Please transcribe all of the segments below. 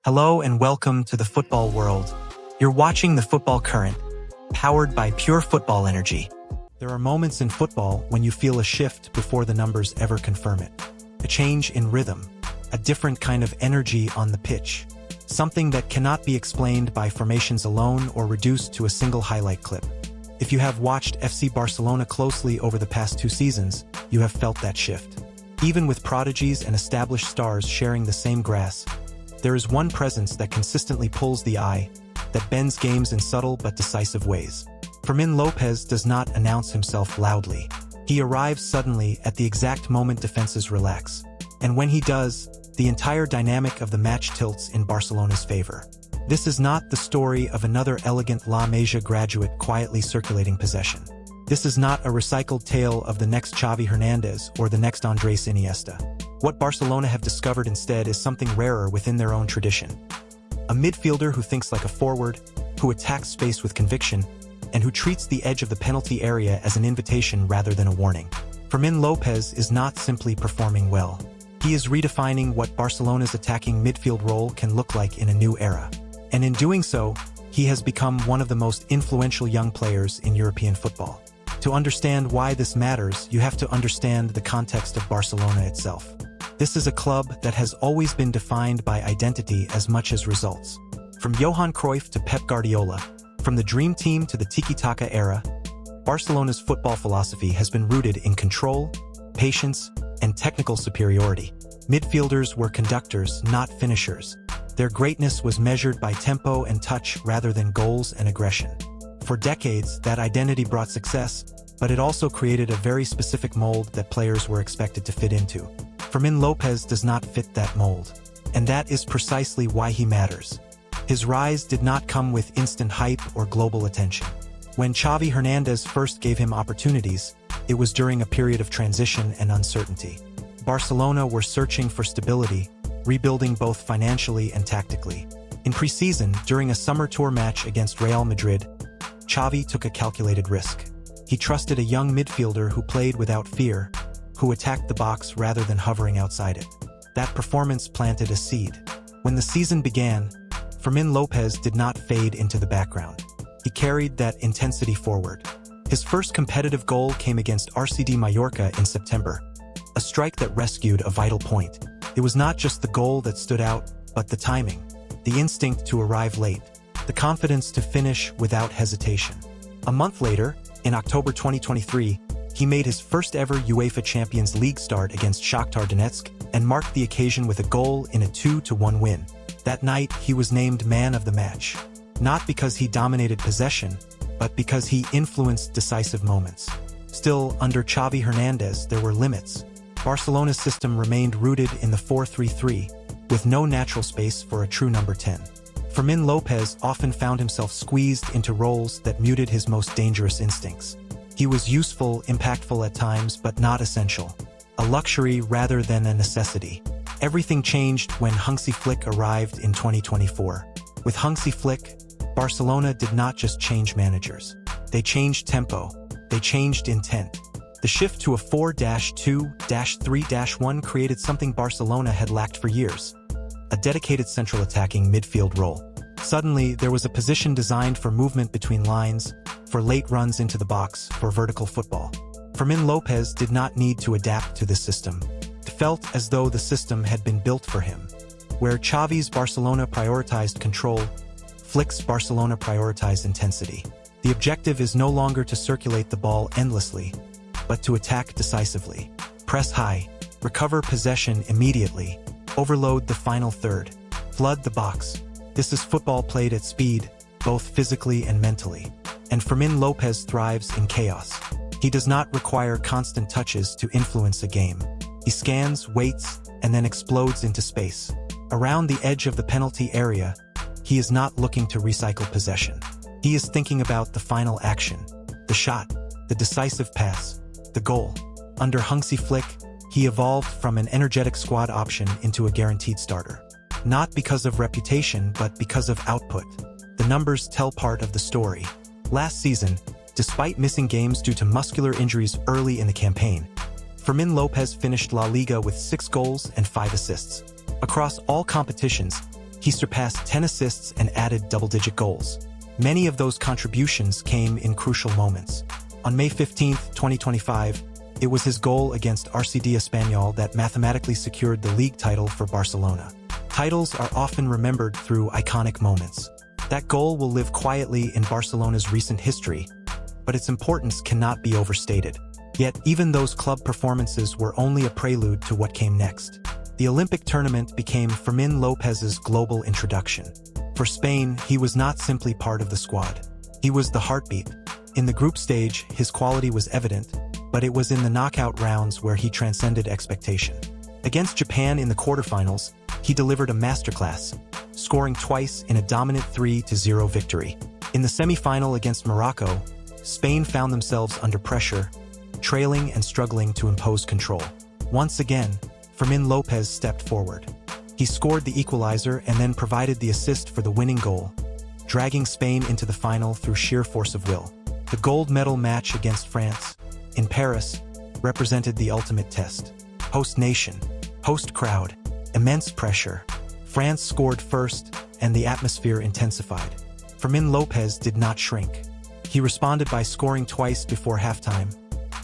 Hello and welcome to the football world. You're watching the Football Current, powered by pure football energy. There are moments in football when you feel a shift before the numbers ever confirm it. A change in rhythm, a different kind of energy on the pitch. Something that cannot be explained by formations alone or reduced to a single highlight clip. If you have watched FC Barcelona closely over the past 2 seasons, you have felt that shift. Even with prodigies and established stars sharing the same grass, there is one presence that consistently pulls the eye, that bends games in subtle but decisive ways. Fermín López does not announce himself loudly. He arrives suddenly at the exact moment defenses relax. And when he does, the entire dynamic of the match tilts in Barcelona's favor. This is not the story of another elegant La Masia graduate quietly circulating possession. This is not a recycled tale of the next Xavi Hernandez or the next Andrés Iniesta. What Barcelona have discovered instead is something rarer within their own tradition. A midfielder who thinks like a forward, who attacks space with conviction, and who treats the edge of the penalty area as an invitation rather than a warning. Fermín López is not simply performing well. He is redefining what Barcelona's attacking midfield role can look like in a new era. And in doing so, he has become one of the most influential young players in European football. To understand why this matters, you have to understand the context of Barcelona itself. This is a club that has always been defined by identity as much as results. From Johan Cruyff to Pep Guardiola, from the Dream Team to the Tiki-Taka era, Barcelona's football philosophy has been rooted in control, patience, and technical superiority. Midfielders were conductors, not finishers. Their greatness was measured by tempo and touch rather than goals and aggression. For decades, that identity brought success, but it also created a very specific mold that players were expected to fit into. Fermín López does not fit that mold. And that is precisely why he matters. His rise did not come with instant hype or global attention. When Xavi Hernandez first gave him opportunities, it was during a period of transition and uncertainty. Barcelona were searching for stability, rebuilding both financially and tactically. In pre-season, during a summer tour match against Real Madrid, Xavi took a calculated risk. He trusted a young midfielder who played without fear, who attacked the box rather than hovering outside it. That performance planted a seed. When the season began, Fermín López did not fade into the background. He carried that intensity forward. His first competitive goal came against RCD Mallorca in September, a strike that rescued a vital point. It was not just the goal that stood out, but the timing, the instinct to arrive late, the confidence to finish without hesitation. A month later, in October 2023, he made his first ever UEFA Champions League start against Shakhtar Donetsk and marked the occasion with a goal in a 2-1 win. That night, he was named man of the match. Not because he dominated possession, but because he influenced decisive moments. Still, under Xavi Hernandez, there were limits. Barcelona's system remained rooted in the 4-3-3, with no natural space for a true number 10. Fermín López often found himself squeezed into roles that muted his most dangerous instincts. He was useful, impactful at times, but not essential. A luxury rather than a necessity. Everything changed when Hansi Flick arrived in 2024. With Hansi Flick, Barcelona did not just change managers. They changed tempo. They changed intent. The shift to a 4-2-3-1 created something Barcelona had lacked for years. A dedicated central attacking midfield role. Suddenly, there was a position designed for movement between lines, for late runs into the box, for vertical football. Fermín López did not need to adapt to this system. It felt as though the system had been built for him. Where Xavi's Barcelona prioritized control, Flick's Barcelona prioritized intensity. The objective is no longer to circulate the ball endlessly, but to attack decisively. Press high, recover possession immediately, overload the final third, flood the box. This is football played at speed, both physically and mentally. And Fermín López thrives in chaos. He does not require constant touches to influence a game. He scans, waits, and then explodes into space. Around the edge of the penalty area, he is not looking to recycle possession. He is thinking about the final action, the shot, the decisive pass, the goal. Under Hansi Flick, he evolved from an energetic squad option into a guaranteed starter. Not because of reputation, but because of output. The numbers tell part of the story. Last season, despite missing games due to muscular injuries early in the campaign, Fermín López finished La Liga with 6 goals and 5 assists. Across all competitions, He surpassed 10 assists and added double-digit goals. Many of those contributions came in crucial moments. On May 15, 2025, it was his goal against RCD Espanyol that mathematically secured the league title for Barcelona. Titles are often remembered through iconic moments. That goal will live quietly in Barcelona's recent history, but its importance cannot be overstated. Yet, even those club performances were only a prelude to what came next. The Olympic tournament became Fermín López's global introduction. For Spain, he was not simply part of the squad. He was the heartbeat. In the group stage, his quality was evident, but it was in the knockout rounds where he transcended expectation. Against Japan in the quarterfinals, he delivered a masterclass, scoring twice in a dominant 3-0 victory. In the semi-final against Morocco, Spain found themselves under pressure, trailing and struggling to impose control. Once again, Fermín López stepped forward. He scored the equalizer and then provided the assist for the winning goal, dragging Spain into the final through sheer force of will. The gold medal match against France, in Paris, represented the ultimate test. Host nation, host crowd, immense pressure. France scored first, and the atmosphere intensified. Fermín López did not shrink. He responded by scoring twice before halftime,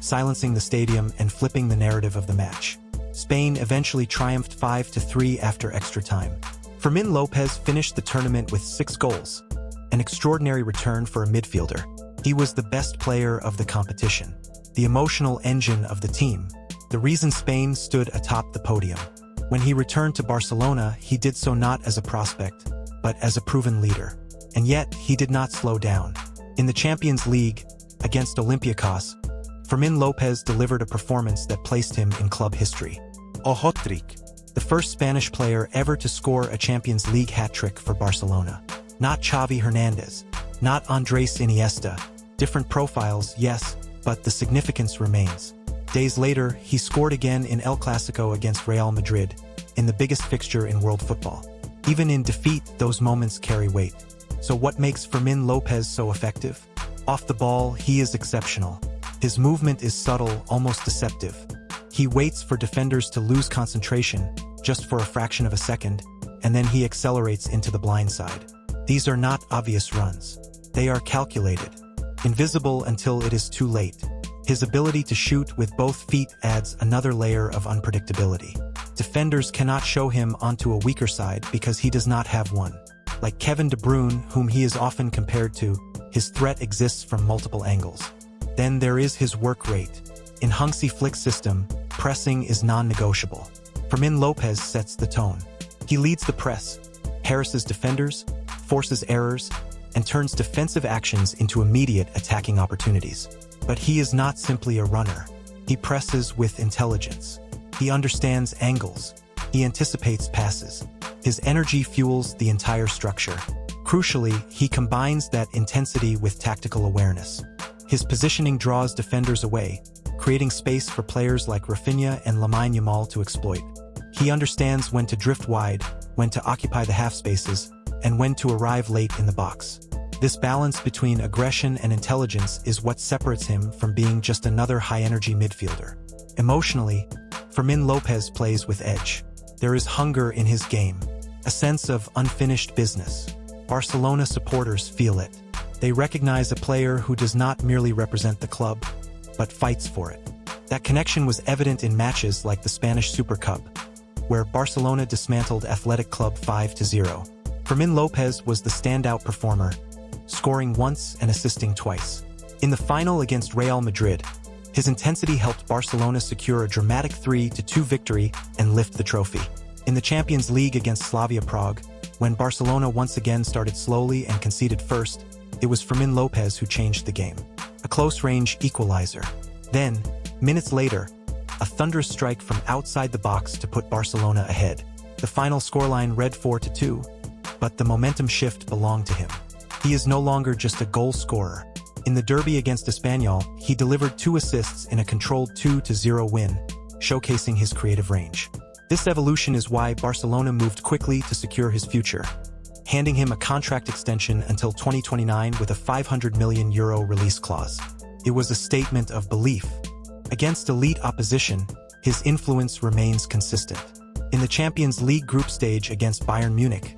silencing the stadium and flipping the narrative of the match. Spain eventually triumphed 5-3 after extra time. Fermín López finished the tournament with 6 goals, an extraordinary return for a midfielder. He was the best player of the competition, the emotional engine of the team, the reason Spain stood atop the podium. When he returned to Barcelona, he did so not as a prospect, but as a proven leader. And yet, he did not slow down. In the Champions League, against Olympiacos, Fermín López delivered a performance that placed him in club history. A hat-trick, the first Spanish player ever to score a Champions League hat-trick for Barcelona. Not Xavi Hernandez, not Andrés Iniesta. Different profiles, yes, but the significance remains. Days later, he scored again in El Clasico against Real Madrid, in the biggest fixture in world football. Even in defeat, those moments carry weight. So what makes Fermín López so effective? Off the ball, he is exceptional. His movement is subtle, almost deceptive. He waits for defenders to lose concentration, just for a fraction of a second, and then he accelerates into the blind side. These are not obvious runs. They are calculated, invisible until it is too late. His ability to shoot with both feet adds another layer of unpredictability. Defenders cannot show him onto a weaker side because he does not have one. Like Kevin De Bruyne, whom he is often compared to, his threat exists from multiple angles. Then there is his work rate. In Hansi Flick's system, pressing is non-negotiable. Fermín López sets the tone. He leads the press, harasses defenders, forces errors, and turns defensive actions into immediate attacking opportunities. But he is not simply a runner. He presses with intelligence. He understands angles. He anticipates passes. His energy fuels the entire structure. Crucially, he combines that intensity with tactical awareness. His positioning draws defenders away, creating space for players like Rafinha and Lamine Yamal to exploit. He understands when to drift wide, when to occupy the half spaces, and when to arrive late in the box. This balance between aggression and intelligence is what separates him from being just another high-energy midfielder. Emotionally, Fermín López plays with edge. There is hunger in his game, a sense of unfinished business. Barcelona supporters feel it. They recognize a player who does not merely represent the club, but fights for it. That connection was evident in matches like the Spanish Super Cup, where Barcelona dismantled Athletic Club 5-0. Fermín López was the standout performer, scoring once and assisting twice. In the final against Real Madrid, his intensity helped Barcelona secure a dramatic 3-2 victory and lift the trophy. In the Champions League against Slavia Prague, when Barcelona once again started slowly and conceded first, it was Fermín López who changed the game. A close-range equalizer. Then, minutes later, a thunderous strike from outside the box to put Barcelona ahead. The final scoreline read 4-2, but the momentum shift belonged to him. He is no longer just a goal scorer. In the derby against Espanyol, he delivered 2 assists in a controlled 2-0 win, showcasing his creative range. This evolution is why Barcelona moved quickly to secure his future, handing him a contract extension until 2029 with a €500 million release clause. It was a statement of belief. Against elite opposition, his influence remains consistent. In the Champions League group stage against Bayern Munich,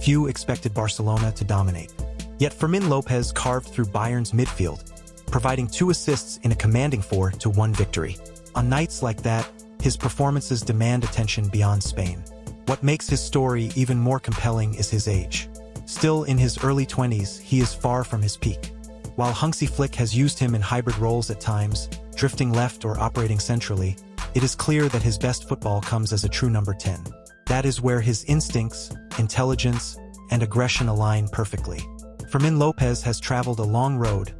Few expected Barcelona to dominate. Yet Fermín López carved through Bayern's midfield, providing 2 assists in a commanding 4-1 victory. On nights like that, his performances demand attention beyond Spain. What makes his story even more compelling is his age. Still in his early 20s, he is far from his peak. While Hansi Flick has used him in hybrid roles at times, drifting left or operating centrally, it is clear that his best football comes as a true number 10. That is where his instincts, intelligence, and aggression align perfectly. Fermín López has traveled a long road,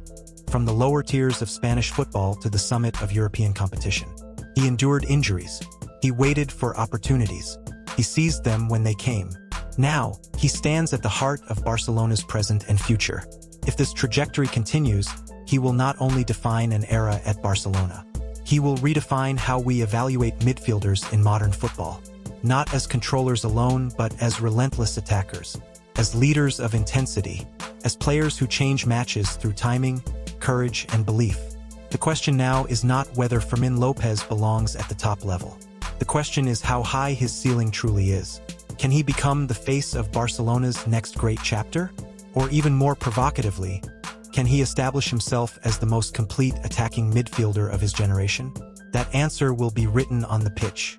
from the lower tiers of Spanish football to the summit of European competition. He endured injuries. He waited for opportunities. He seized them when they came. Now, he stands at the heart of Barcelona's present and future. If this trajectory continues, he will not only define an era at Barcelona. He will redefine how we evaluate midfielders in modern football. Not as controllers alone, but as relentless attackers, as leaders of intensity, as players who change matches through timing, courage, and belief. The question now is not whether Fermín López belongs at the top level. The question is how high his ceiling truly is. Can he become the face of Barcelona's next great chapter? Or even more provocatively, can he establish himself as the most complete attacking midfielder of his generation? That answer will be written on the pitch.